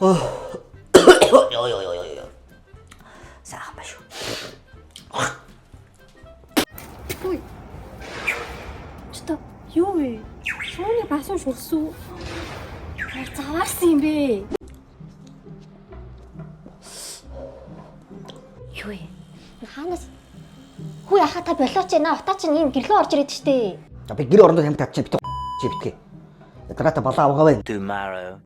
Йоо. Сайхан байна шүү. Ой. Чото юу вэ? Шууны басан шулсуу. Заваарсан юм бэ? Юу вэ? Хаанаас хүү яхаа та болооч наа утаа чинь ийм гэрлөө орж ирээд штэ. За би гэр орондоо тамхи татчих битээ чи битгий. Ядаргаата балаа авгаа байна. Tomorrow.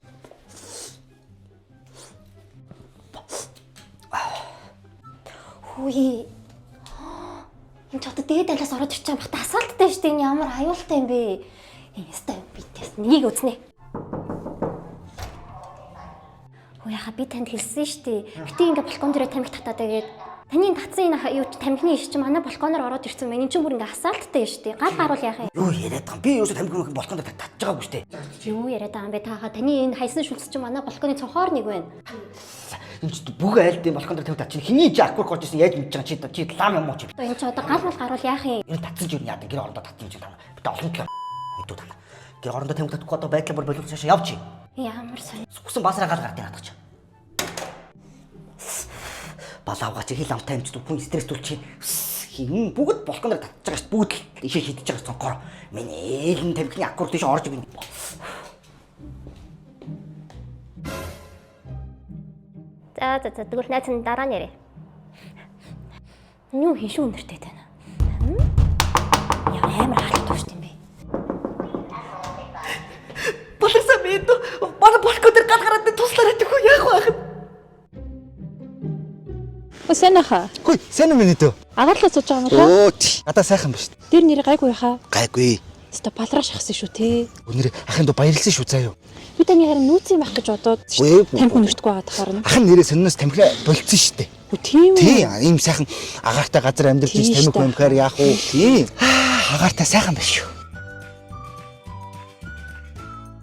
Хүү. Энэ ч одоо дээд талаас ороод ирчих юм бахта асфальттай штэ. Энэ ямар аюултай юм бэ? Ястай битээс нэгийг үзнэ. Хүү яхаа би танд хэлсэн штэ. Гэтэ ингээ балкон дээр тамхи татаад байгээд таны татсан энэ юу тамхины иш чи манай балконоор ороод ирсэн байна. Энэ ч бүр ингээ асфальттай штэ. Гал гаруул яхаа. Юу яриад байгаа юм? Би юусо тамхи болохонд татчих байгаагүй штэ. Юу яриад байгаа юм бэ таага? Таны энэ хайсан шүлс чи манай балконы цонхоор нэг байна. Энэ ч бүх айлдын балкон дээр тамхи татчих. Хиний чи аккур горж ирсэн яаж мэдэж байгаа чи лам юм уу чи? Энэ ч одоо гал мал гаруул яах юм? Энэ татсан ч юу яадаг гэр орондоо татсан ч тана. Би олон талаар мэдүү тана. Гэр орондоо тамхи татахгүй одоо байдлаа бүр боловч цаашаа явчих. Ямар сайн. Сүгсэн баасраа гал гартыг хатгач. Балаавга чи хил амтай юмч хүн стресстүүл чи хин бүгд балконоор татчих байгаа шүү. Бүгд л ишээ шидэж байгаа цонхоор. Миний ээлэн тамхины аккур тийш орж ирнэ. За тэгвэл найз нь дараа нэрээ. Юу хийшүү өнөртэй тань. Яа амар хаалт тууш юм бэ? Болоосаа мэдв. Бара балкон дээр гал гараад туслаарай төхөө яах вэ? Осэнаха. Хөөе, сайн юм байна дөө. Агаарлаа сууж байгаа юм уу? Оо, надаа сайхан байна шүү. Тэр нэр гайгүй хаа. Гайгүй. Өстө балраа шахсан шүү те. Өнөр ахын доо баярлсан шүү заа юу. Би таны харин нүүцэн байх гэж бодоод тамхи нэртгүй байгаа тахаар нь. Ахын нэрээ сонноос тамхи болцсон шүү дээ. Үгүй тийм үү? Тий, ийм сайхан агаартай газар амьдарч тамхи өмхөр яах вэ? Тий. Агаартай сайхан байна шүү.